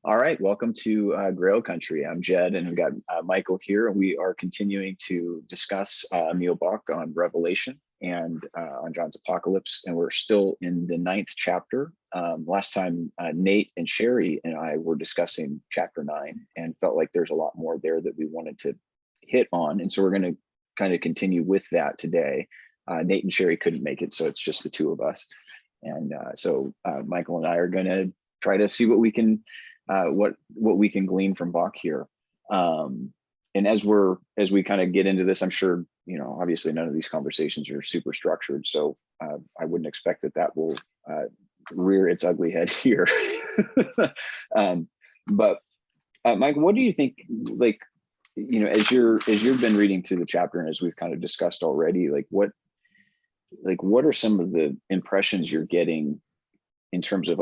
All right, welcome to Grail Country. I'm Jed, and we've got Michael here. We are continuing to discuss Emil Bock on Revelation and on John's Apocalypse, and we're still in the ninth chapter. Last time, Nate and Sherry and I were discussing chapter 9, and felt like there's a lot more there that we wanted to hit on, and so we're going to kind of continue with that today. Nate and Sherry couldn't make it, so it's just the two of us, and so Michael and I are going to try to see what we can. What we can glean from Bock here. And as we kind of get into this, I'm sure, obviously none of these conversations are super structured. So I wouldn't expect that will rear its ugly head here. But Mike, what do you think, like, as you've been reading through the chapter and as we've kind of discussed already, what are some of the impressions you're getting in terms of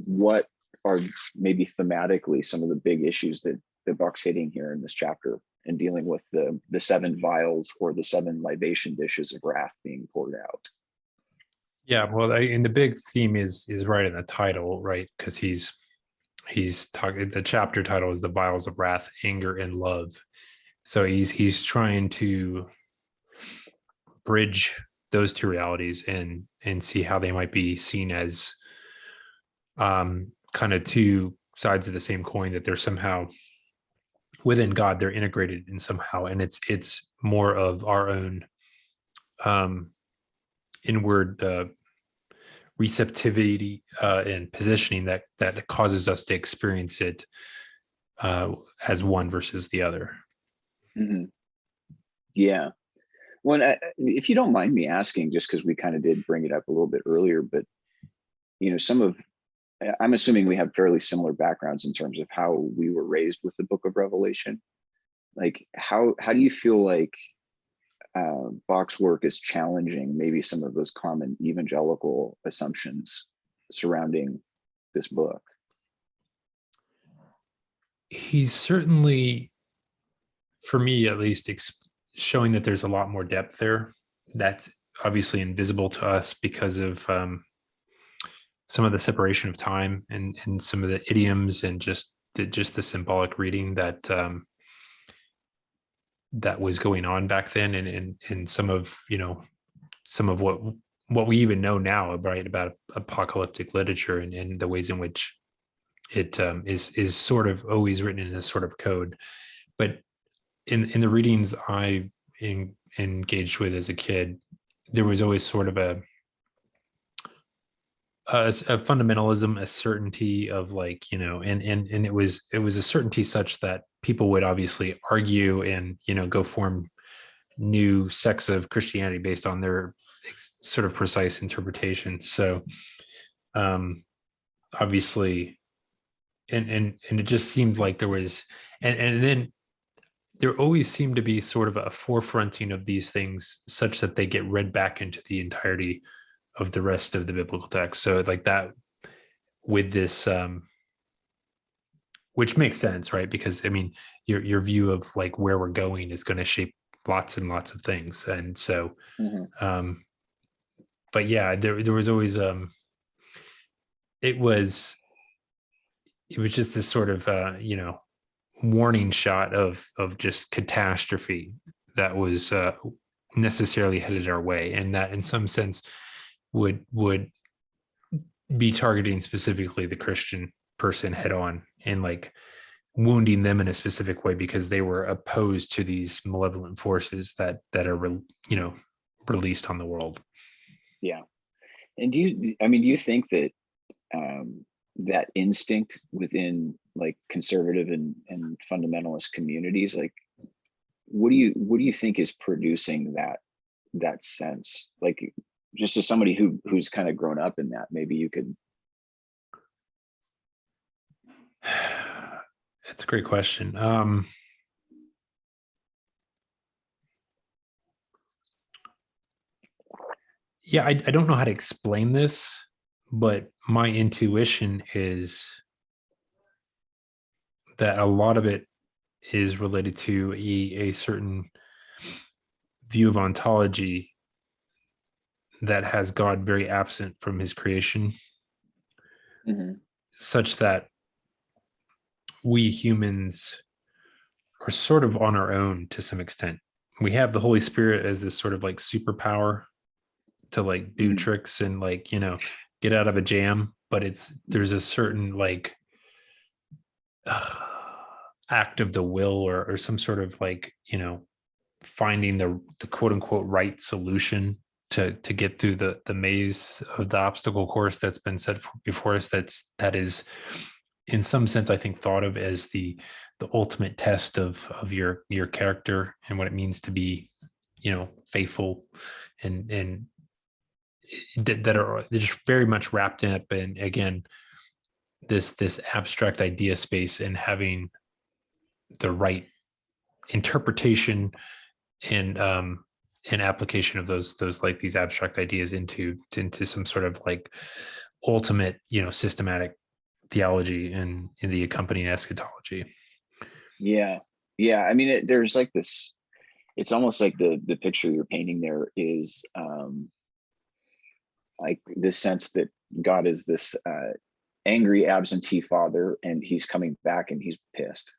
what are maybe thematically some of the big issues that Bock's hitting here in this chapter and dealing with the 7 vials or the 7 libation dishes of wrath being poured out? Yeah, well, and the big theme is right in the title, right? Because he's talking. The chapter title is the vials of wrath, anger, and love. So he's trying to bridge those two realities and see how they might be seen as kind of two sides of the same coin, that they're somehow within God, they're integrated in somehow, and it's more of our own inward receptivity and positioning that causes us to experience it as one versus the other. Mm-hmm. Yeah. Well, if you don't mind me asking, just because we kind of did bring it up a little bit earlier, but I'm assuming we have fairly similar backgrounds in terms of how we were raised with the book of Revelation. Like, how do you feel like Bock's work is challenging maybe some of those common evangelical assumptions surrounding this book? He's certainly, for me at least, showing that there's a lot more depth there that's obviously invisible to us because of some of the separation of time and some of the idioms and just the symbolic reading that that was going on back then, and some of what we even know now, right, about apocalyptic literature and the ways in which it is sort of always written in a sort of code. But in the readings I engaged with as a kid, there was always sort of a fundamentalism, a certainty of and it was a certainty such that people would obviously argue and go form new sects of Christianity based on their sort of precise interpretation. So obviously, and it just seemed like there was, and then there always seemed to be sort of a forefronting of these things such that they get read back into the entirety of the rest of the biblical text. So like that with this, which makes sense, right? Because I mean, your view of like where we're going is going to shape lots and lots of things. And so, but yeah, there was always, it was just this sort of, warning shot of just catastrophe that was necessarily headed our way, and that in some sense would be targeting specifically the Christian person head on and like wounding them in a specific way because they were opposed to these malevolent forces that are released on the world. Yeah. And do you think that that instinct within like conservative and fundamentalist communities, like what do you think is producing that sense? Like, just as somebody who's kind of grown up in that, maybe you could. It's a great question. Yeah, I don't know how to explain this, but my intuition is that a lot of it is related to a certain view of ontology that has God very absent from his creation, such that we humans are sort of on our own to some extent. We have the Holy Spirit as this sort of like superpower to like do Mhm. tricks and like, get out of a jam, but there's a certain like uh, act of the will, or some sort of like, finding the quote unquote right solution to get through the maze of the obstacle course that's been set before us. That is in some sense, I think, thought of as the ultimate test of your character and what it means to be, faithful, and that are just very much wrapped up in, again, this abstract idea space, and having the right interpretation and application of those like these abstract ideas into some sort of like ultimate, systematic theology and in the accompanying eschatology. Yeah. Yeah. I mean, there's like this, it's almost like the picture you're painting there is like this sense that God is this angry absentee father, and he's coming back and he's pissed.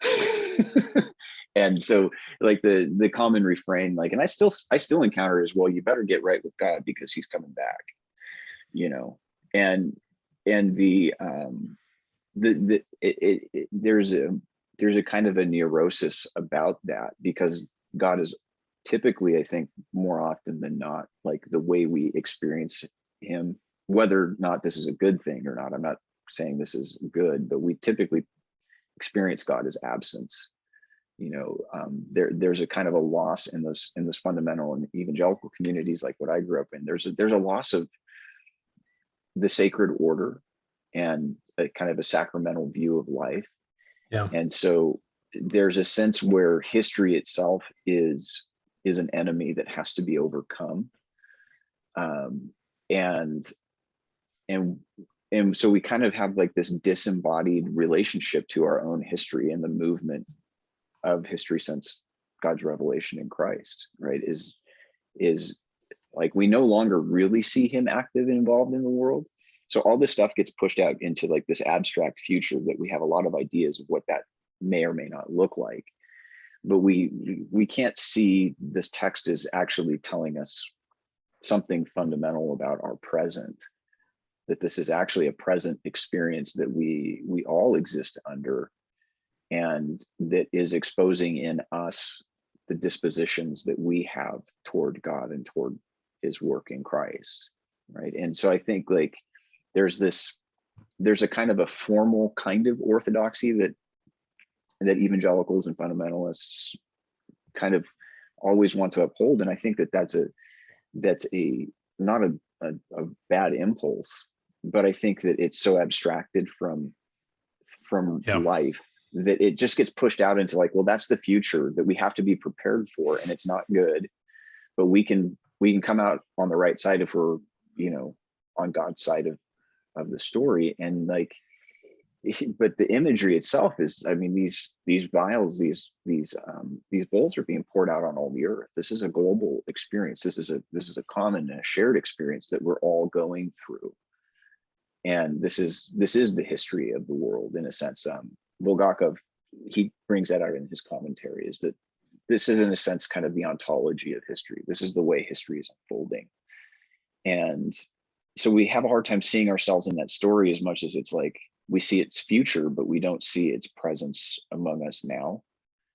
And so like the common refrain, like, and I still encounter is, well, you better get right with God because he's coming back, you know. And there's a kind of a neurosis about that, because God is typically, I think, more often than not, like the way we experience him, whether or not this is a good thing or not. I'm not saying this is good, but we typically experience God as absence. There's a kind of a loss in this fundamental and evangelical communities, like what I grew up in. There's a loss of the sacred order and a kind of a sacramental view of life. Yeah. And so there's a sense where history itself is an enemy that has to be overcome. And and and so we kind of have like this disembodied relationship to our own history and the movement of history since God's revelation in Christ, right? Is like we no longer really see him active and involved in the world. So all this stuff gets pushed out into like this abstract future that we have a lot of ideas of what that may or may not look like. But we can't see this text is actually telling us something fundamental about our present, that this is actually a present experience that we all exist under, and that is exposing in us the dispositions that we have toward God and toward his work in Christ, right? And so I think like there's a kind of a formal kind of orthodoxy that evangelicals and fundamentalists kind of always want to uphold, and I think that's a not a bad impulse, but I think that it's so abstracted from Yeah. life that it just gets pushed out into like, well, that's the future that we have to be prepared for, and it's not good, but we can come out on the right side if we're, on God's side of the story. And like, but the imagery itself is, I mean, these vials, these bowls are being poured out on all the earth. This is a global experience. This is a common and a shared experience that we're all going through. And this is the history of the world in a sense. Bulgakov, he brings that out in his commentary, is that this is in a sense kind of the ontology of history. This is the way history is unfolding. And so we have a hard time seeing ourselves in that story as much as it's like we see its future, but we don't see its presence among us now.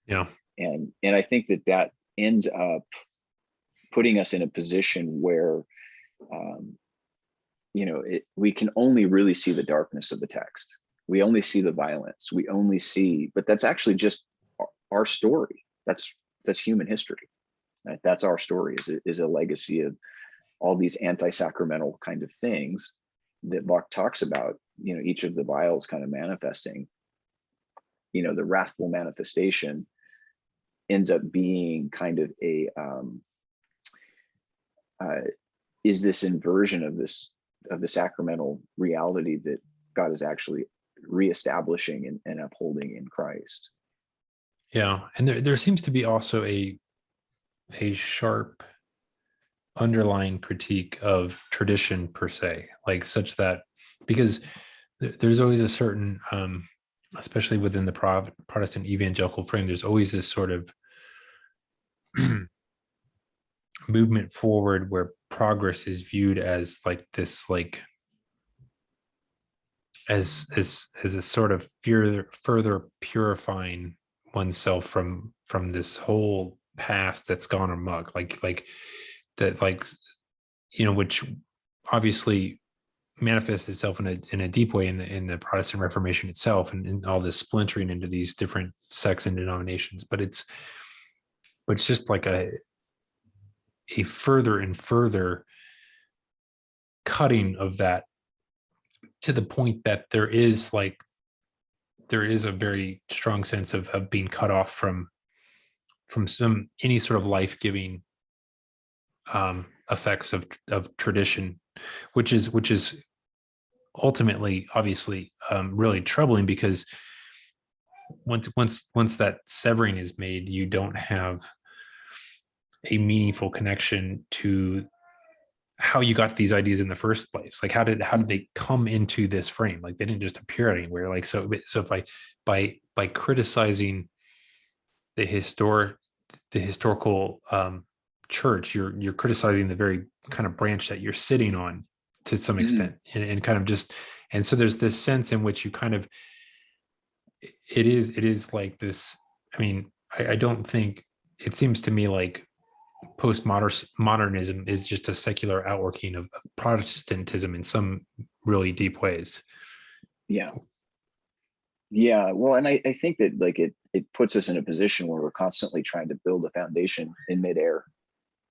Yeah. And I think that ends up putting us in a position where, we can only really see the darkness of the text. We only see the violence. We only see, but that's actually just our story. That's human history. Right? That's our story. Is a legacy of all these anti-sacramental kind of things that Bock talks about. Each of the vials kind of manifesting. The wrathful manifestation ends up being kind of a is this inversion of the sacramental reality that God is actually reestablishing and upholding in Christ. Yeah. And there seems to be also a sharp underlying critique of tradition per se, like such that, because there's always a certain especially within the Protestant evangelical frame, there's always this sort of movement forward where progress is viewed as like this, like as a sort of further purifying oneself from this whole past that's gone amok, like that, like, which obviously manifests itself in a deep way in the Protestant Reformation itself, and all this splintering into these different sects and denominations. But it's just like a further and further cutting of that, to the point that there is a very strong sense of being cut off from any sort of life-giving effects of tradition, which is ultimately, obviously, really troubling, because once that severing is made, you don't have a meaningful connection to how you got these ideas in the first place. Like, how did they come into this frame? Like, they didn't just appear anywhere. Like, so if by criticizing the historical church, you're criticizing the very kind of branch that you're sitting on, to some extent, and kind of just, and so there's this sense in which you kind of, it is like this. I mean, I don't think, it seems to me like postmodernism is just a secular outworking of Protestantism in some really deep ways. Yeah. Well, and I think that, like, it puts us in a position where we're constantly trying to build a foundation in midair,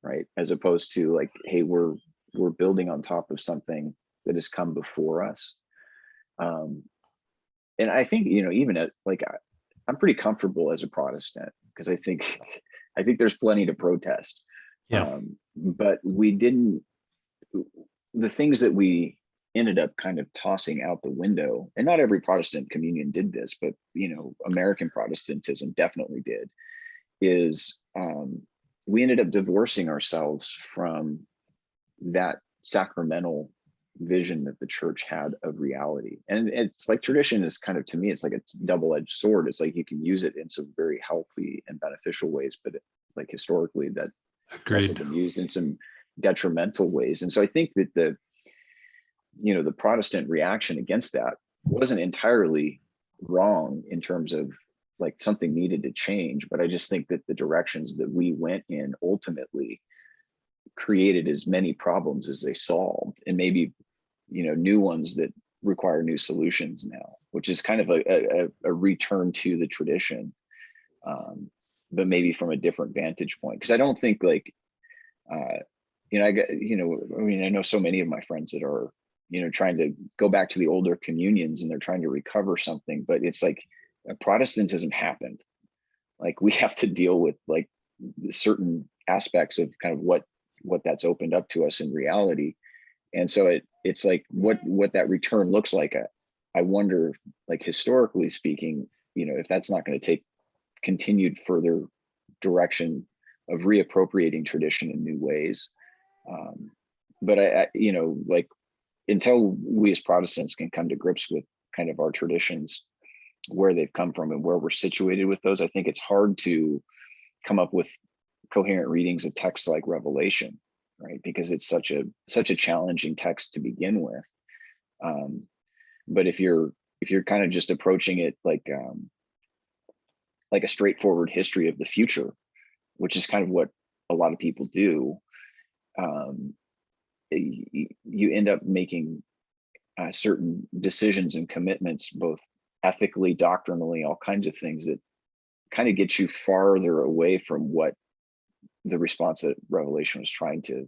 right? As opposed to, like, hey, we're building on top of something that has come before us. And I think, even at, like, I'm pretty comfortable as a Protestant, because I think there's plenty to protest. Yeah. But we didn't, the things that we ended up kind of tossing out the window, and not every Protestant communion did this, but American Protestantism definitely did, is we ended up divorcing ourselves from that sacramental vision that the church had of reality. And it's like, tradition is kind of, to me, it's like a double-edged sword. It's like, you can use it in some very healthy and beneficial ways, but like, historically, that it's also Agreed. been used in some detrimental ways. And so I think that the Protestant reaction against that wasn't entirely wrong, in terms of, like, something needed to change. But I just think that the directions that we went in ultimately created as many problems as they solved, and maybe new ones that require new solutions now, which is kind of a return to the tradition, but maybe from a different vantage point. Because I don't think, like, I mean, I know so many of my friends that are trying to go back to the older communions, and they're trying to recover something, but it's like, Protestantism happened. Like, we have to deal with, like, certain aspects of kind of what that's opened up to us in reality. And so it's like, what that return looks like. I wonder, like, historically speaking, if that's not going to take continued further direction of reappropriating tradition in new ways. But I like, until we as Protestants can come to grips with kind of our traditions, where they've come from and where we're situated with those, I think it's hard to come up with coherent readings of texts like Revelation, right? Because it's such a challenging text to begin with. But if you're kind of just approaching it like a straightforward history of the future, which is kind of what a lot of people do, you end up making certain decisions and commitments, both ethically, doctrinally, all kinds of things that kind of get you farther away from what the response that Revelation was trying to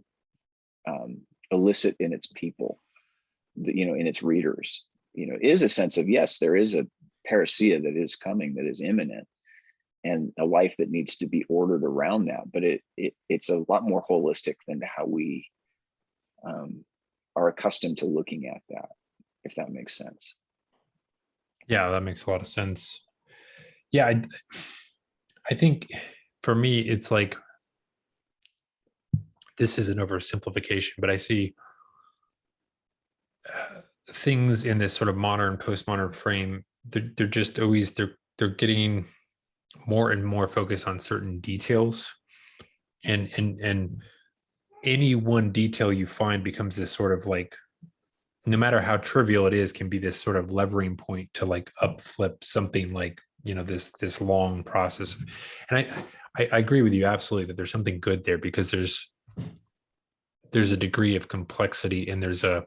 elicit in its people, in its readers. Is a sense of, yes, there is a parousia that is coming, that is imminent, and a life that needs to be ordered around that. But it's a lot more holistic than how we are accustomed to looking at that, if that makes sense. Yeah, that makes a lot of sense. Yeah, I think for me, it's like, this is an oversimplification, but I see things in this sort of modern, postmodern frame they're just always they're getting more and more focused on certain details, and any one detail you find becomes this sort of like, no matter how trivial it is, can be this sort of levering point to like upflip something like, this long process. And I agree with you absolutely that there's something good there, because there's a degree of complexity, and there's a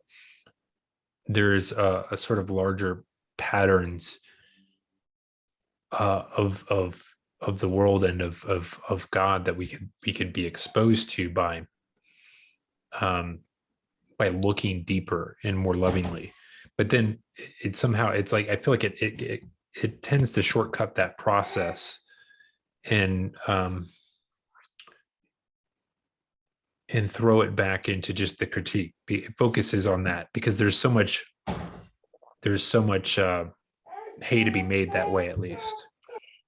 sort of larger patterns of the world and of God that we could be exposed to um by looking deeper and more lovingly. But then it somehow, it's like I feel like it tends to shortcut that process, and throw it back into just the critique. It focuses on that because there's so much hay to be made that way, at least.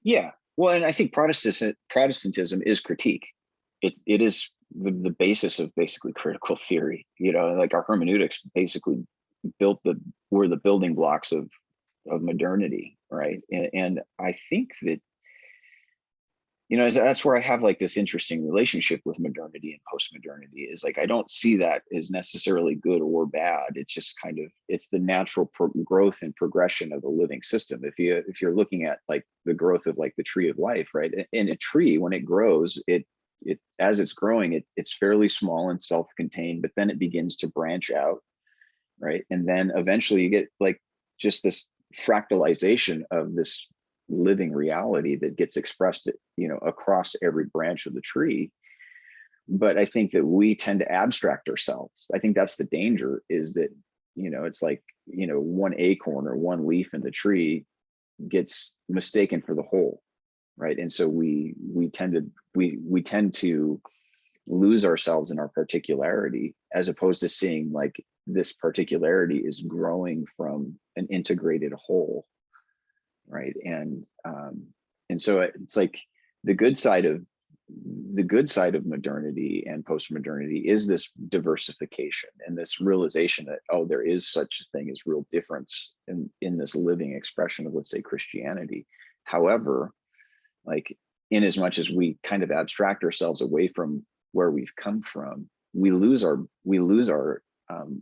Yeah. Well, and I think Protestantism is critique. It is the basis of basically critical theory. Like our hermeneutics basically were the building blocks of modernity, right? And I think that that's where I have like this interesting relationship with modernity and post-modernity, is like I don't see that as necessarily good or bad. It's just kind of, it's the natural growth and progression of a living system. If you're looking at like the growth of like the tree of life, right? In a tree, when it grows, it as it's growing, it's fairly small and self-contained, but then it begins to branch out, right? And then eventually you get like just this fractalization of this living reality that gets expressed across every branch of the tree. But I think that we tend to abstract ourselves. I think that's the danger, is that it's like one acorn or one leaf in the tree gets mistaken for the whole, right? And so we tend to lose ourselves in our particularity, as opposed to seeing like this particularity is growing from an integrated whole, right? And so it's like the good side of modernity and post-modernity is this diversification and this realization that, oh, there is such a thing as real difference in this living expression of, let's say, Christianity. However, like, in as much as we kind of abstract ourselves away from where we've come from, we lose our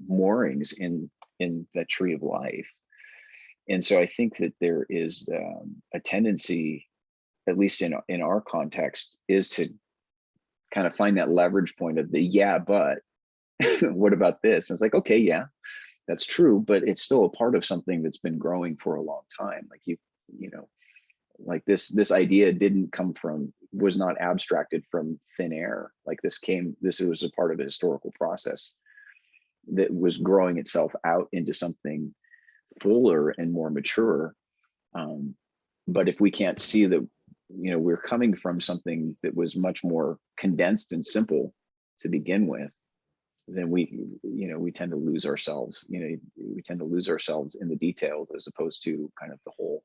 moorings in the tree of life. And so I think that there is a tendency, at least in our context, is to kind of find that leverage point of the, yeah, but what about this? And it's like, okay, yeah, that's true, but it's still a part of something that's been growing for a long time. Like like this idea was not abstracted from thin air. Like this was a part of a historical process that was growing itself out into something fuller and more mature. But if we can't see that, we're coming from something that was much more condensed and simple to begin with, then we tend to lose ourselves. We tend to lose ourselves in the details as opposed to kind of the whole.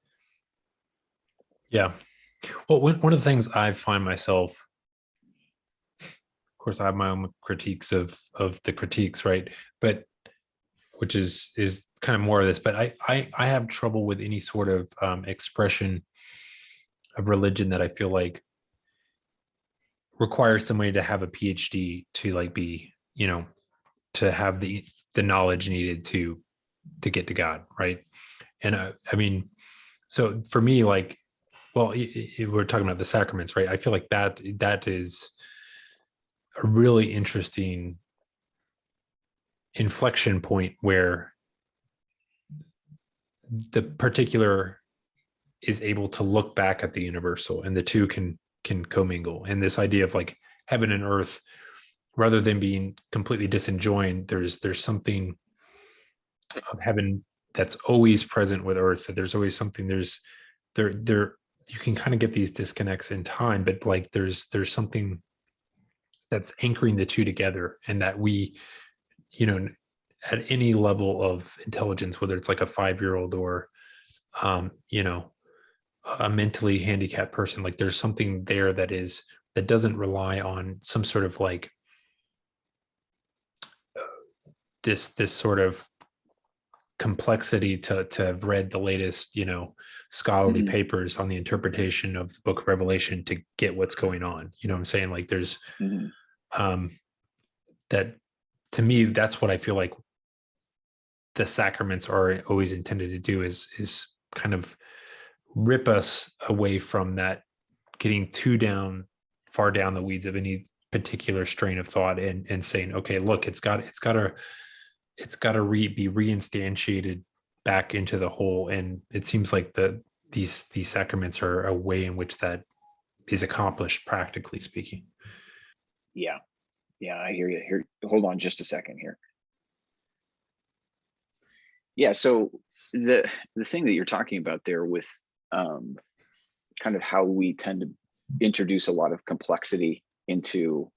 Yeah. Well, one of the things I find myself, of course, I have my own critiques of the critiques, right? But which is kind of more of this, but I have trouble with any sort of expression of religion that I feel like requires somebody to have a PhD to like be, to have the knowledge needed to get to God, right? And I mean, so for me, like, well, if we're talking about the sacraments, right? I feel like that is a really interesting inflection point where the particular is able to look back at the universal, and the two can commingle. And this idea of like heaven and earth, rather than being completely disjoined, there's something of heaven that's always present with earth. That there's always something. There you can kind of get these disconnects in time, but like there's something that's anchoring the two together, and that we, at any level of intelligence, whether it's like a 5-year-old or a mentally handicapped person, like there's something there that doesn't rely on some sort of like this sort of complexity to have read the latest, scholarly Mhm. papers on the interpretation of the book of Revelation to get what's going on. You know what I'm saying? Like there's Mhm. um that, to me, that's what I feel like the sacraments are always intended to do, is kind of rip us away from that getting too far down the weeds of any particular strain of thought, and saying, okay, look, it's got to be reinstantiated back into the whole. And it seems like these sacraments are a way in which that is accomplished, practically speaking. Yeah. Yeah, I hear you. Here, hold on just a second here. Yeah, so the thing that you're talking about there with um, kind of how we tend to introduce a lot of complexity into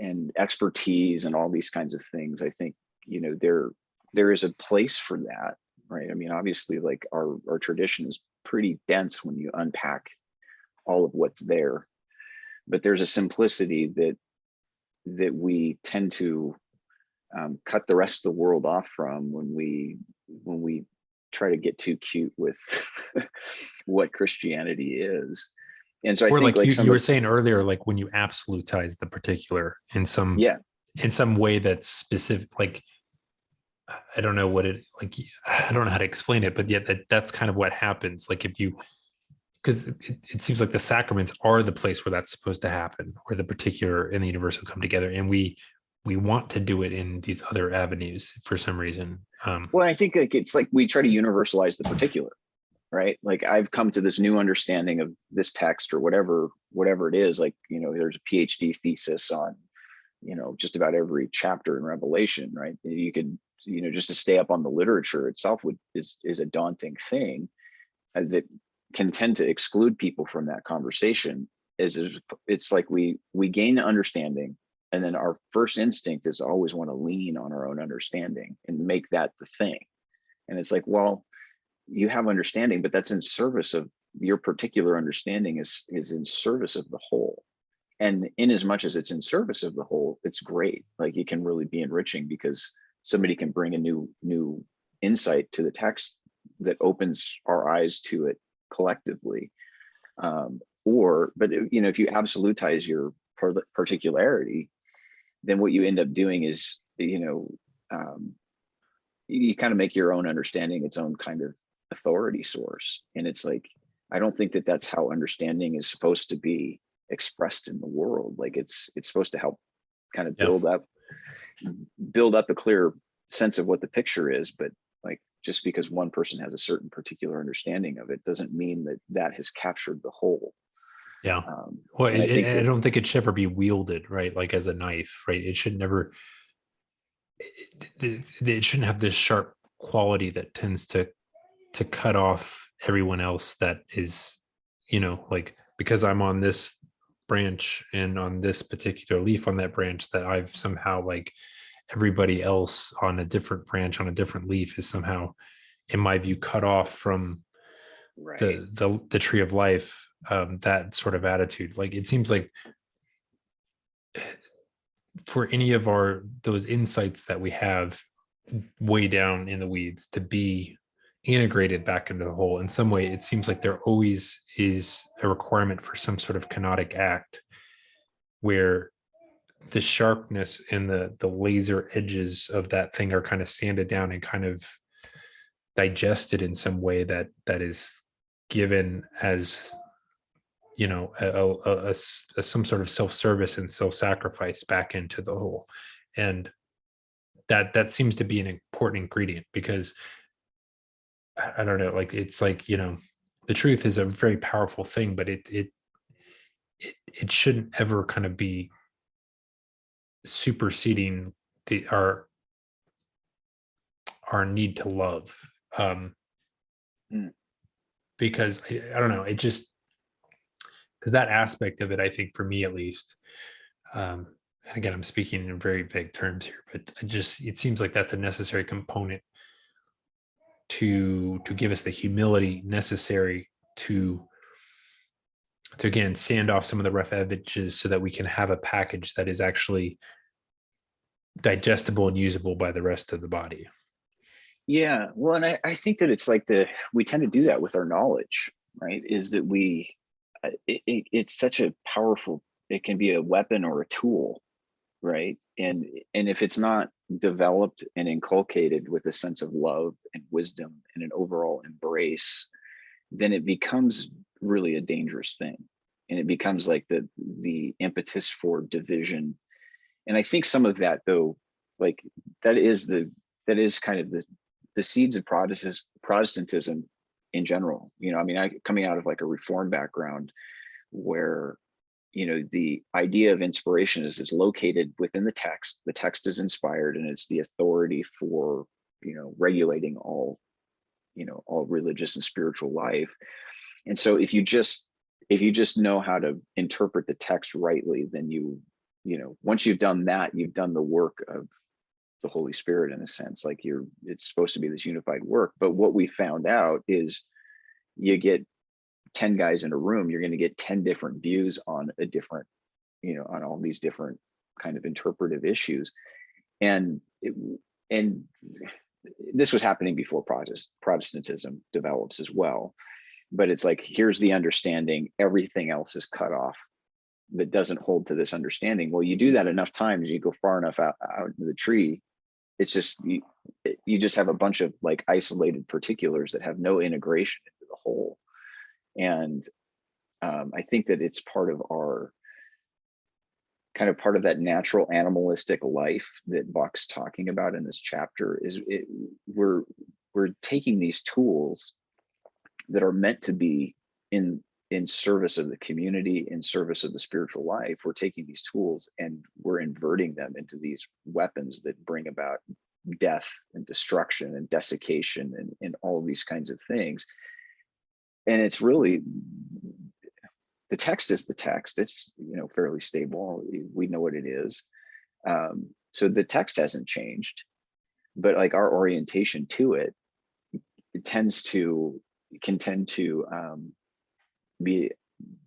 and expertise and all these kinds of things, I think, there is a place for that, right? I mean, obviously, like our tradition is pretty dense when you unpack all of what's there, but there's a simplicity that we tend to cut the rest of the world off from when we try to get too cute with what Christianity is. And so I Or think like like you some were of saying earlier, like when you absolutize the particular yeah, in some way that's specific, like I don't know what it like. I don't know how to explain it, but yet that's kind of what happens. Like if you, because it seems like the sacraments are the place where that's supposed to happen, where the particular and the universal come together, and we want to do it in these other avenues for some reason. well, I think like it's like we try to universalize the particular, right? Like I've come to this new understanding of this text or whatever it is. Like, there's a PhD thesis on, just about every chapter in Revelation, right? You could, just to stay up on the literature itself is a daunting thing that can tend to exclude people from that conversation. It's like we gain understanding, and then our first instinct is always want to lean on our own understanding and make that the thing. And it's like, well, you have understanding, but that's in service of your particular understanding is in service of the whole. And in as much as it's in service of the whole, it's great. Like it can really be enriching because somebody can bring a new insight to the text that opens our eyes to it collectively. But if you absolutize your particularity, then what you end up doing is, you kind of make your own understanding its own kind of authority source. And it's like, I don't think that that's how understanding is supposed to be expressed in the world. Like it's supposed to help kind of Yeah. build up a clear sense of what the picture is. But like, just because one person has a certain particular understanding of it doesn't mean that has captured the whole. Yeah. Well, And I think I that, don't think it should ever be wielded, right? Like as a knife, right? It should never, it shouldn't have this sharp quality that tends to cut off everyone else that is, like because I'm on this branch and on this particular leaf on that branch, that I've somehow, like everybody else on a different branch on a different leaf is somehow, in my view, cut off from right. the tree of life. That sort of attitude, like it seems like for any of those insights that we have way down in the weeds to be integrated back into the whole in some way, it seems like there always is a requirement for some sort of canonic act where the sharpness and the laser edges of that thing are kind of sanded down and kind of digested in some way that is given as, some sort of self-service and self-sacrifice back into the whole. And that seems to be an important ingredient, because I don't know, like it's like, the truth is a very powerful thing, but it shouldn't ever kind of be superseding our need to love. um Mm. because I don't know, it just, because that aspect of it, I think for me at least, and again, I'm speaking in very vague terms here, but it seems like that's a necessary component to give us the humility necessary to again sand off some of the rough edges so that we can have a package that is actually digestible and usable by the rest of the body. Yeah, well, and I think that it's like we tend to do that with our knowledge, right? Is that it's such a powerful, it can be a weapon or a tool, right? And if it's not developed and inculcated with a sense of love and wisdom and an overall embrace, then it becomes really a dangerous thing. And it becomes like the impetus for division. And I think some of that, though, like that is kind of the seeds of Protestantism in general. I mean, I coming out of like a Reformed background where the idea of inspiration is located within the text. The text is inspired, and it's the authority for regulating all religious and spiritual life. And so if you just know how to interpret the text rightly, then once you've done that, you've done the work of the Holy Spirit, in a sense. Like it's supposed to be this unified work. But what we found out is, you get 10 guys in a room, you're going to get 10 different views on a different, on all these different kind of interpretive issues. And this was happening before Protestantism develops as well. But it's like, here's the understanding, everything else is cut off that doesn't hold to this understanding. Well, you do that enough times, you go far enough out into the tree, it's just you just have a bunch of like isolated particulars that have no integration into the whole. And I think that it's part of that natural animalistic life that Bock's talking about in this chapter. We're taking these tools that are meant to be in service of the community, in service of the spiritual life. We're taking these tools and we're inverting them into these weapons that bring about death and destruction and desiccation and all of these kinds of things. And it's really, the text is the text. It's fairly stable. We know what it is. So the text hasn't changed, but like our orientation to it, can tend to be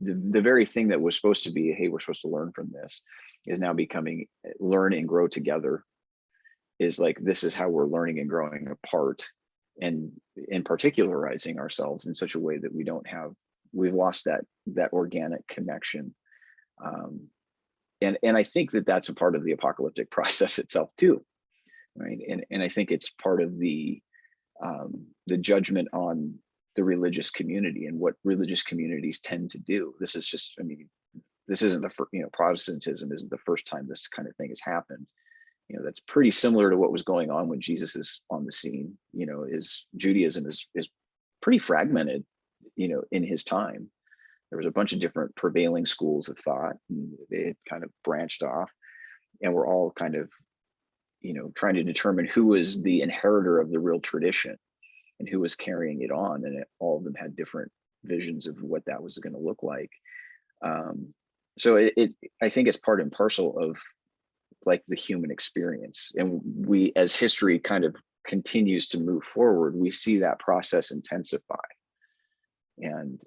the very thing that was supposed to be, hey, we're supposed to learn from this, is now becoming learn and grow together. Is like, this is how we're learning and growing apart, and in particularizing ourselves in such a way that we've lost that organic connection. And I think that that's a part of the apocalyptic process itself too, right? And I think it's part of the judgment on the religious community and what religious communities tend to do. This is just, I mean, this isn't the first, Protestantism isn't the first time this kind of thing has happened. That's pretty similar to what was going on when Jesus is on the scene. Is Judaism is pretty fragmented, in his time. There was a bunch of different prevailing schools of thought, and they had kind of branched off, and we're all kind of, trying to determine who was the inheritor of the real tradition and who was carrying it on. And all of them had different visions of what that was going to look like. So I think it's part and parcel of like the human experience. And we, as history kind of continues to move forward, we see that process intensify. And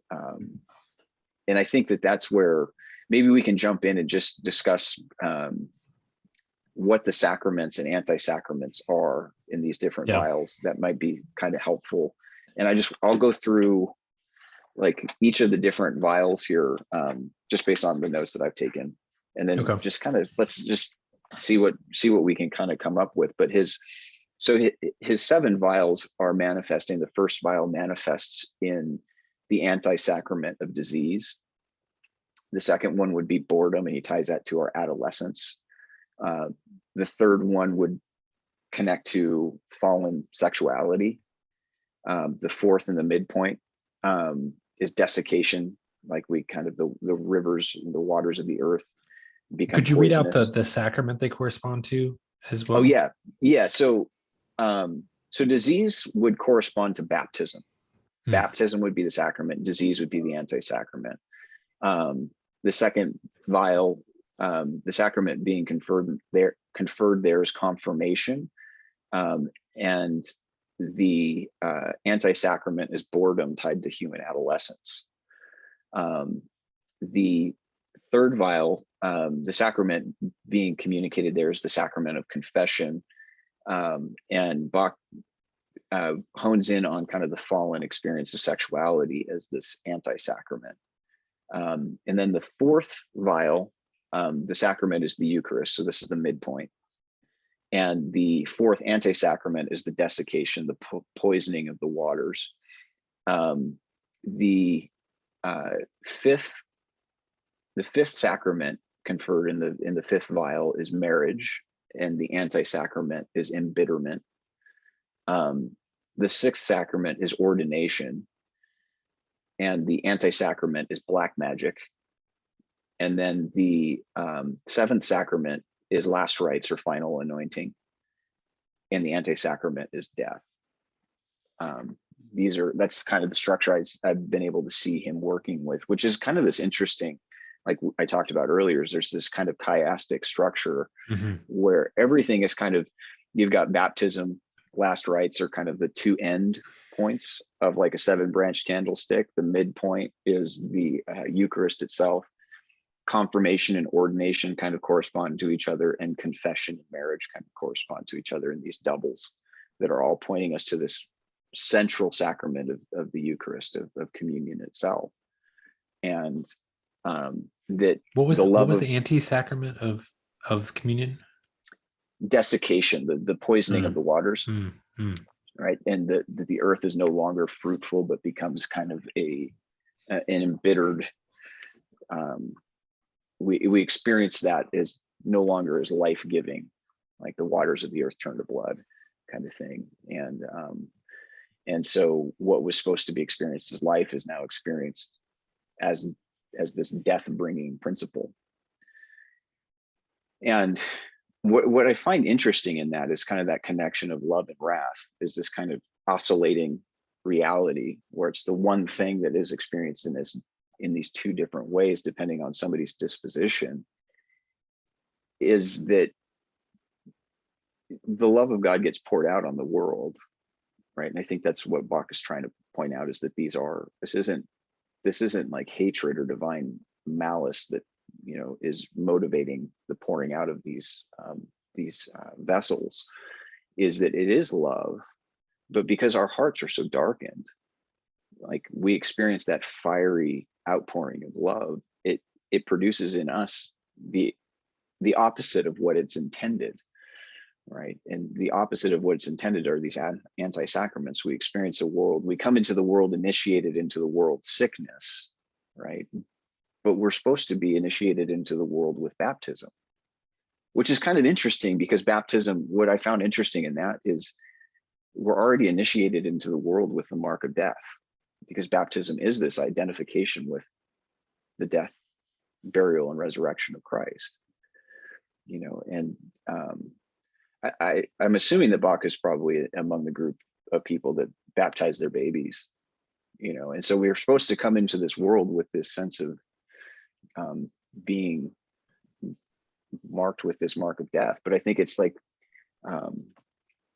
I think that that's where maybe we can jump in and just discuss what the sacraments and anti-sacraments are in these different vials. That might be kind of helpful. And I'll go through like each of the different vials here, just based on the notes that I've taken. And then just kind of, let's just see what we can kind of come up with. But his 7 vials are manifesting. The first vial manifests in the anti-sacrament of disease. The second one would be boredom, and he ties that to our adolescence. The third one would connect to fallen sexuality. The fourth and the midpoint is desiccation, like we kind of the rivers, the waters of the earth become Could you poisonous. read out the sacrament they correspond to as well? Oh yeah. So disease would correspond to baptism. Baptism would be the sacrament. Disease would be the anti-sacrament. The second vial, the sacrament being conferred there is confirmation, and the anti-sacrament is boredom tied to human adolescence. The third vial, the sacrament being communicated there is the sacrament of confession, and Bock hones in on kind of the fallen experience of sexuality as this anti-sacrament. And then the fourth vial, the sacrament is the Eucharist. So this is the midpoint. And the fourth anti-sacrament is the desiccation, the poisoning of the waters. The fifth sacrament conferred in the fifth vial is marriage, and the anti-sacrament is embitterment. The sixth sacrament is ordination, and the anti-sacrament is black magic. And then the seventh sacrament is last rites or final anointing, and the anti-sacrament is death. That's kind of the structure I've been able to see him working with, which is kind of this interesting, like I talked about earlier, is there's this kind of chiastic structure where everything is kind of, you've got baptism, last rites are kind of the two end points of like a 7-branch candlestick. The midpoint is the Eucharist itself. Confirmation and ordination kind of correspond to each other, and confession and marriage kind of correspond to each other in these doubles that are all pointing us to this central sacrament of the Eucharist, of communion itself. And that what was the anti-sacrament of communion? Desiccation, the poisoning of the waters, right? And the earth is no longer fruitful, but becomes kind of an embittered. We experience that as no longer as life-giving, like the waters of the earth turn to blood, kind of thing. And so what was supposed to be experienced as life is now experienced as this death-bringing principle. And what I find interesting in that is kind of that connection of love and wrath, is this kind of oscillating reality where it's the one thing that is experienced in these two different ways, depending on somebody's disposition, is that the love of God gets poured out on the world, right? And I think that's what Bock is trying to point out, is that this isn't like hatred or divine malice that, you know, is motivating the pouring out of these vessels, is that it is love, but because our hearts are so darkened, like we experience that fiery outpouring of love, it produces in us the opposite of what it's intended, right? And the opposite of what's intended are these anti-sacraments. We experience we come into the world initiated into the world sickness, right? But we're supposed to be initiated into the world with baptism, which is kind of interesting, because baptism, what I found interesting in that is we're already initiated into the world with the mark of death, because baptism is this identification with the death, burial, and resurrection of Christ, you know. And I'm assuming that Bock is probably among the group of people that baptize their babies, you know. And so we're supposed to come into this world with this sense of being marked with this mark of death. But I think it's like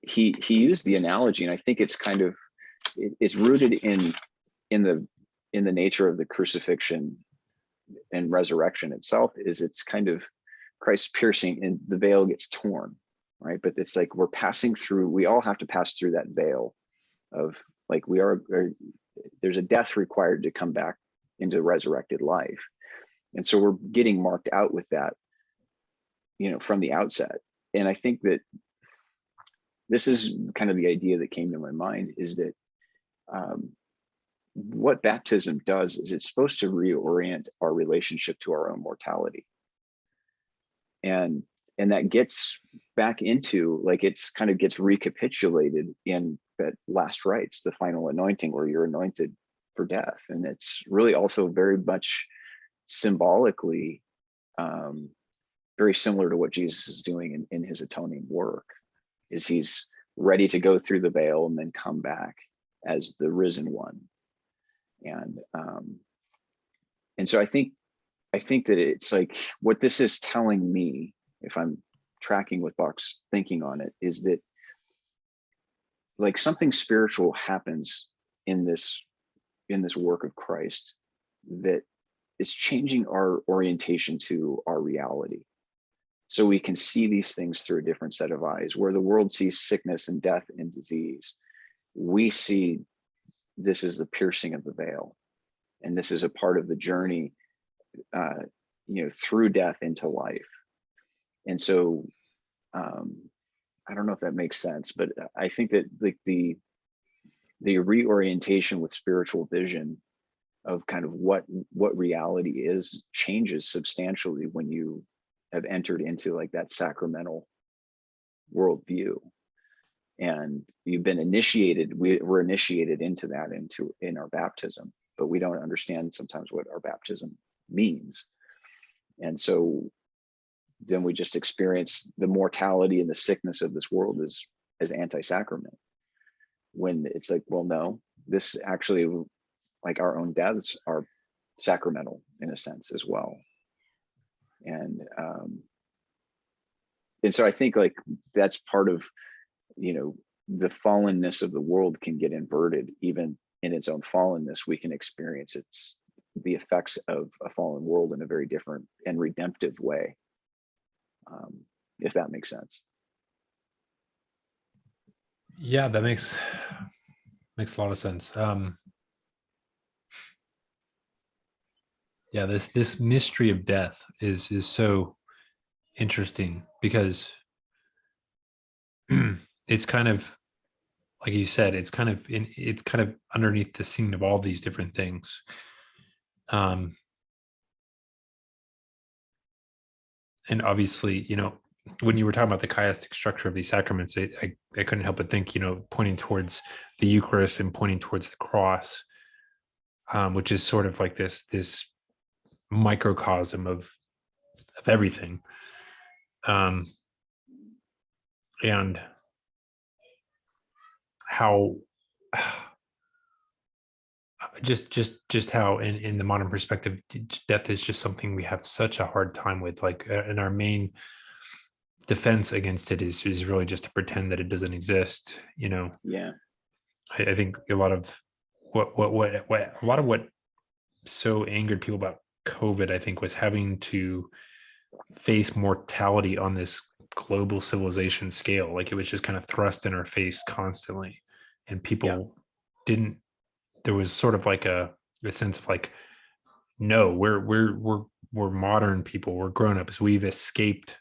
he used the analogy, and I think it's kind of it's rooted in the nature of the crucifixion and resurrection itself. Is it's kind of Christ piercing, and the veil gets torn, right? But it's like we're passing through. We all have to pass through that veil of, like, there's a death required to come back into resurrected life. And so we're getting marked out with that, you know, from the outset. And I think that this is kind of the idea that came to my mind, is that what baptism does is it's supposed to reorient our relationship to our own mortality. And that gets back into, like, it's kind of gets recapitulated in that last rites, the final anointing, where you're anointed for death. And it's really also very much symbolically very similar to what Jesus is doing in his atoning work, is he's ready to go through the veil and then come back as the risen one. And so I think that it's like, what this is telling me, if I'm tracking with Bock's thinking on it, is that, like, something spiritual happens in this work of Christ that is changing our orientation to our reality. So we can see these things through a different set of eyes, where the world sees sickness and death and disease. we see this is the piercing of the veil, and this is a part of the journey, through death into life. And so, I don't know if that makes sense, but I think that like the reorientation with spiritual vision of kind of what reality is changes substantially when you have entered into like that sacramental worldview, and you've been initiated. We're initiated into that in our baptism, but we don't understand sometimes what our baptism means. And so then we just experience the mortality and the sickness of this world as anti-sacrament, when it's like, well, no, this actually, like our own deaths are sacramental in a sense as well. And so I think like that's part of, the fallenness of the world can get inverted. Even in its own fallenness, we can experience the effects of a fallen world in a very different and redemptive way, if that makes sense. Yeah, that makes a lot of sense. Yeah, this mystery of death is so interesting, because it's kind of, like you said, it's kind of underneath the scene of all these different things. And obviously, when you were talking about the chiastic structure of these sacraments, I couldn't help but think, pointing towards the Eucharist and pointing towards the cross, which is sort of like this microcosm of everything. And how just how in the modern perspective, death is just something we have such a hard time with, like, and our main defense against it is really just to pretend that it doesn't exist. Yeah. I think a lot of what so angered people about COVID, I think, was having to face mortality on this global civilization scale. Like, it was just kind of thrust in our face constantly, and people didn't. There was sort of like a sense of like, no, we're modern people, we're grown-ups, we've escaped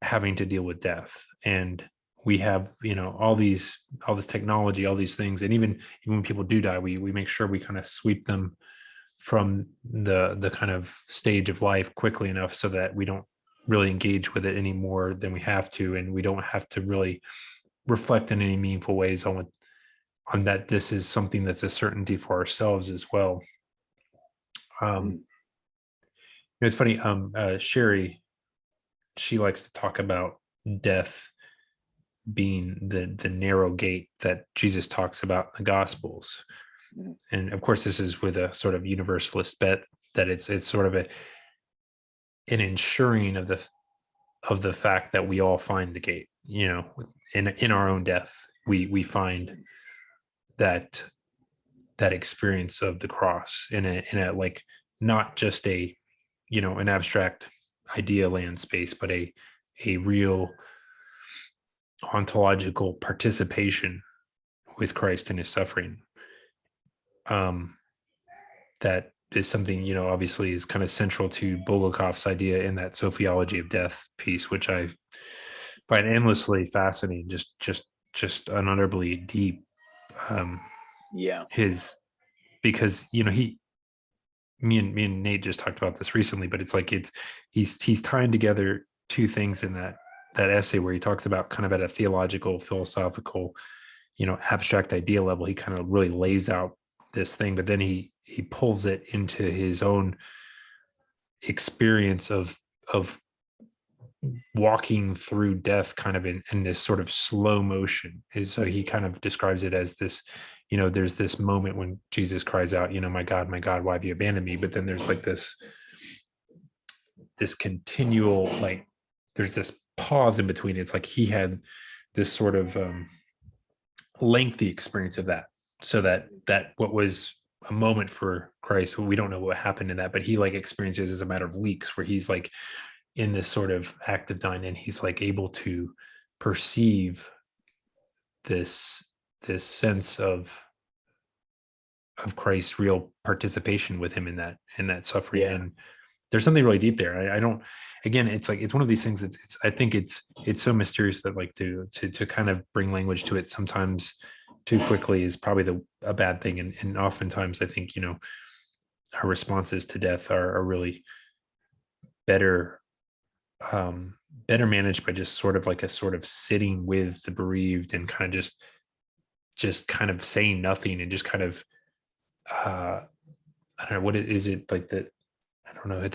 having to deal with death, and we have all this technology, all these things, and even when people do die, we make sure we kind of sweep them from the kind of stage of life quickly enough so that we don't really engage with it any more than we have to, and we don't have to really reflect in any meaningful ways on that this is something that's a certainty for ourselves as well. It's funny, Sherry, she likes to talk about death being the narrow gate that Jesus talks about in the Gospels. And of course, this is with a sort of universalist bet that it's sort of an ensuring of the fact that we all find the gate. In our own death, we find that experience of the cross in a like, not just an abstract idea land space, but a real ontological participation with Christ in his suffering. That is something, obviously is kind of central to Bulgakov's idea in that Sophiology of Death piece, which I find endlessly fascinating, just unutterably deep. Because me and Nate just talked about this recently, but it's like he's tying together two things in that essay, where he talks about kind of at a theological, philosophical, abstract idea level, he kind of really lays out this thing, but then he pulls it into his own experience of walking through death kind of in this sort of slow motion. So he kind of describes it as this, there's this moment when Jesus cries out, my God, why have you abandoned me? But then there's like this continual, like, there's this pause in between. It's like he had this sort of lengthy experience of that, so that what was a moment for Christ, we don't know what happened in that, but he like experiences as a matter of weeks, where he's like in this sort of act of dying, and he's like able to perceive this sense of Christ's real participation with him in that suffering. Yeah. And there's something really deep there. I don't, again, it's like, it's one of these things it's I think it's so mysterious that like to kind of bring language to it sometimes too quickly is probably a bad thing. And oftentimes I think, our responses to death are really better, better managed by just sort of like a sort of sitting with the bereaved and kind of just kind of saying nothing and just kind of, I don't know, what is it like that? I don't know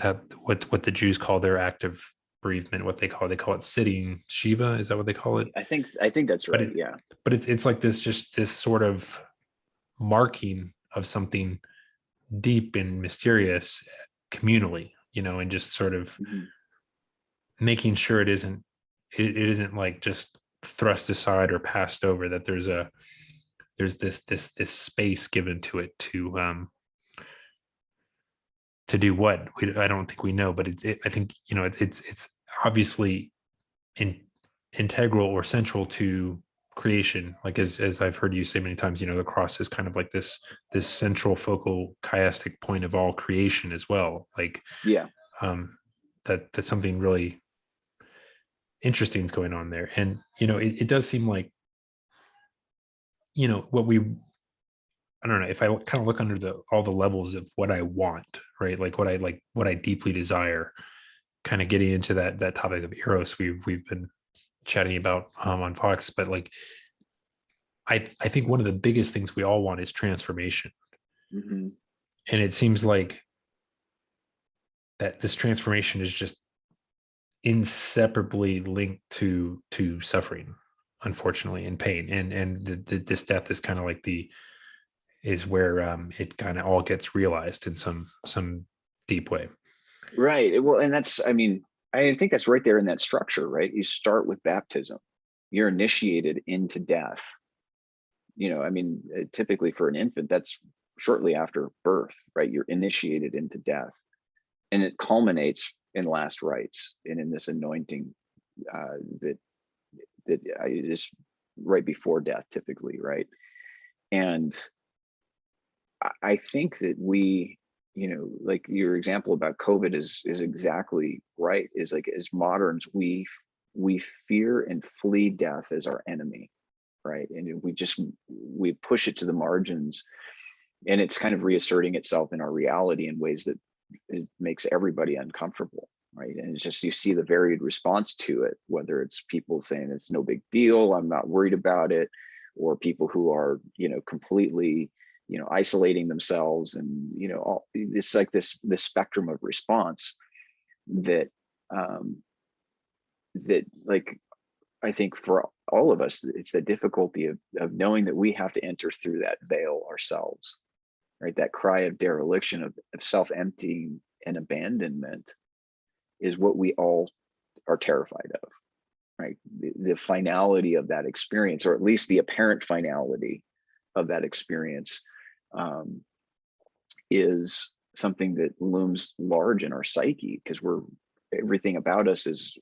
what the Jews call their act of bereavement, what they call it sitting Shiva. Is that what they call it? I think that's But right. Yeah. it's like this, just this sort of marking of something deep and mysterious communally, and just sort of Mhm. making sure it isn't like just thrust aside or passed over, that there's this space given to it to do what I don't think we know, but I think it's obviously integral or central to creation. Like as I've heard you say many times, the cross is kind of like this central focal chiastic point of all creation as well. Like Yeah. um, that's something really interesting is going on there, and it does seem like what we I don't know, if I kind of look under all the levels of what I want, right? Like what I deeply desire, kind of getting into that topic of eros we've been chatting about on Fox. But like I think one of the biggest things we all want is transformation. Hmm. And it seems like that this transformation is just inseparably linked to suffering, unfortunately, and pain. And this death is kind of like is where it kind of all gets realized in some deep way. Right. Well, and I mean, I think that's right there in that structure, right? You start with baptism. You're initiated into death. I mean, typically for an infant, that's shortly after birth, right? You're initiated into death, and it culminates in last rites and in this anointing that is right before death, typically, right? And I think that like your example about COVID is exactly right. Is like, as moderns, we fear and flee death as our enemy, right? And we push it to the margins, and it's kind of reasserting itself in our reality in ways that it makes everybody uncomfortable, right? And it's just, you see the varied response to it, whether it's people saying it's no big deal, I'm not worried about it, or people who are completely isolating themselves, and all it's like this spectrum of response that um that, like, I think for all of us, it's the difficulty of knowing that we have to enter through that veil ourselves, right? That cry of dereliction, of self-emptying and abandonment, is what we all are terrified of, right? The finality of that experience, or at least the apparent finality of that experience, um, is something that looms large in our psyche, because everything about us is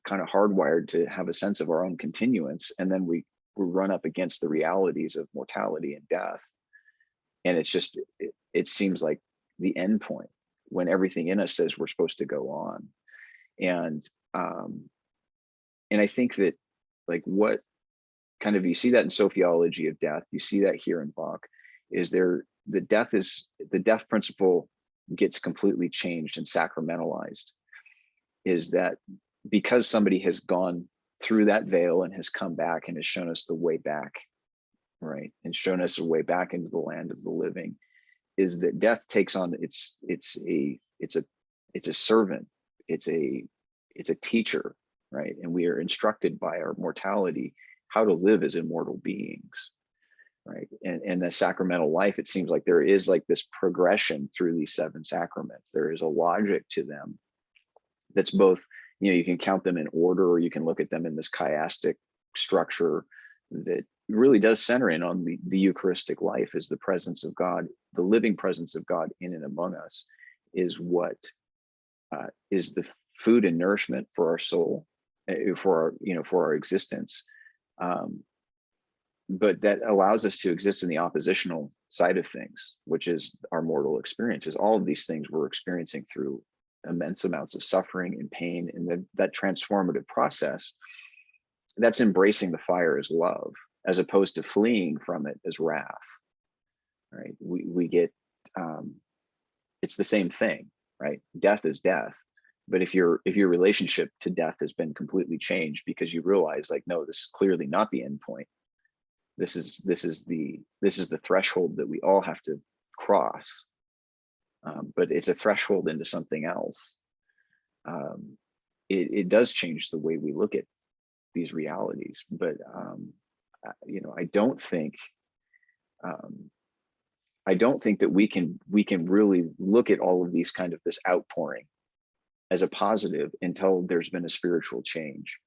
kind of hardwired to have a sense of our own continuance, and then we run up against the realities of mortality and death, and it seems like the end point, when everything in us says we're supposed to go on. And um and I think that, like, what kind of, you see that in sociology of death, you see that here in Bach, is there the death principle gets completely changed and sacramentalized, is that because somebody has gone through that veil and has come back and has shown us the way back, right, and shown us a way back into the land of the living, is that death takes on it's a servant, it's a teacher, right? And we are instructed by our mortality how to live as immortal beings, right? And the sacramental life, it seems like there is like this progression through these seven sacraments. There is a logic to them that's both, you can count them in order, or you can look at them in this chiastic structure that really does center in on the Eucharistic life, as the presence of God, the living presence of God in and among us, is what is the food and nourishment for our soul, for our existence. Um, but that allows us to exist in the oppositional side of things, which is our mortal experiences. All of these things we're experiencing through immense amounts of suffering and pain, and that transformative process, that's embracing the fire as love, as opposed to fleeing from it as wrath. Right? We get it's the same thing, right? Death is death. But if your relationship to death has been completely changed because you realize, like, no, this is clearly not the end point. This is the threshold that we all have to cross. But it's a threshold into something else. It does change the way we look at these realities. But I don't think that we can really look at all of these kind of this outpouring as a positive until there's been a spiritual change,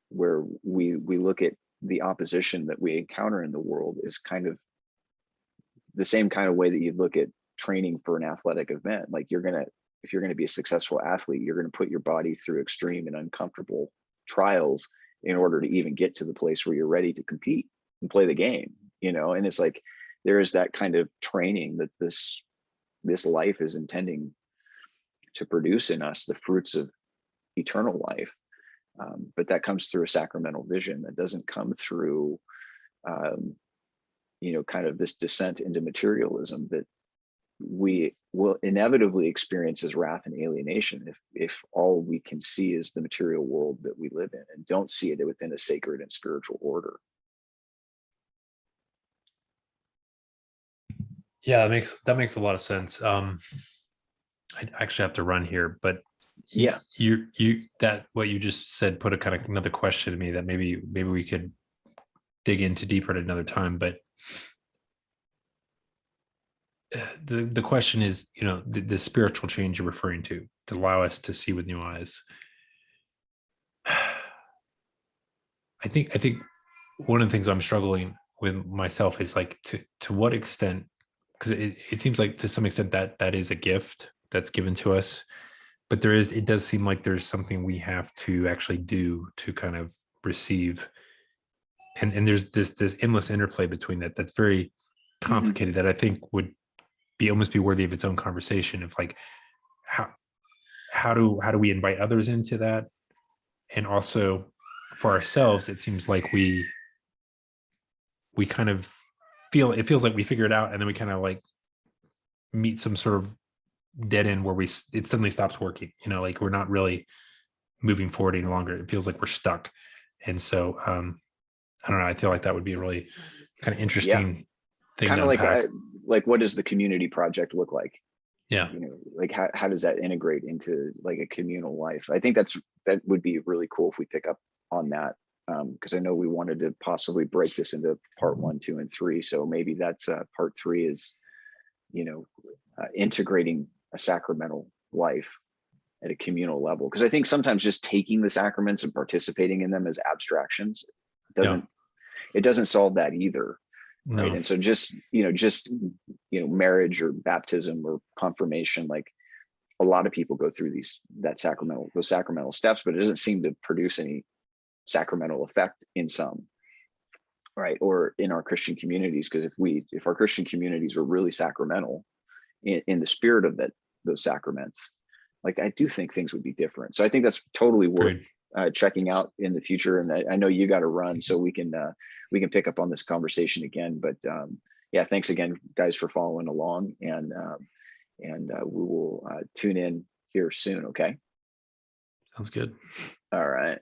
where we look at the opposition that we encounter in the world is kind of the same kind of way that you look at training for an athletic event. Like, if you're going to be a successful athlete, you're going to put your body through extreme and uncomfortable trials in order to even get to the place where you're ready to compete and play the game, and it's like, there is that kind of training that this life is intending to produce in us, the fruits of eternal life. But that comes through a sacramental vision. That doesn't come through, kind of this descent into materialism that we will inevitably experience as wrath and alienation if all we can see is the material world that we live in and don't see it within a sacred and spiritual order. Yeah, that makes a lot of sense. I actually have to run here, but Yeah. you that what you just said put a kind of another question to me that maybe we could dig into deeper at another time. But the question is, the spiritual change you're referring to allow us to see with new eyes. I think one of the things I'm struggling with myself is, like, to what extent, because it seems like to some extent that is a gift that's given to us, but it does seem like there's something we have to actually do to kind of receive, and there's this endless interplay between that's very complicated, that I think would almost be worthy of its own conversation, of like, how do we invite others into that, and also for ourselves, it seems like we kind of feels like we figure it out, and then we kind of like meet some sort of dead end where it suddenly stops working, like we're not really moving forward any longer. It feels like we're stuck. And so I don't know, I feel like that would be a really kind of interesting thing kind to of unpack. like what does the community project look like? Yeah. Like how does that integrate into like a communal life? I think that would be really cool if we pick up on that, because I know we wanted to possibly break this into part 1, 2, and 3. So maybe that's part 3 is, integrating a sacramental life at a communal level. Because I think sometimes just taking the sacraments and participating in them as abstractions doesn't solve that either. Right. No. And so just marriage or baptism or confirmation, like a lot of people go through those sacramental steps, but it doesn't seem to produce any sacramental effect in some. Right. Or in our Christian communities, because if our Christian communities were really sacramental in the spirit of those sacraments, like, I do think things would be different. So I think that's totally worth checking out in the future. And I know you got to run, so we can pick up on this conversation again. But yeah, thanks again, guys, for following along, and we will tune in here soon. Okay. Sounds good. All right.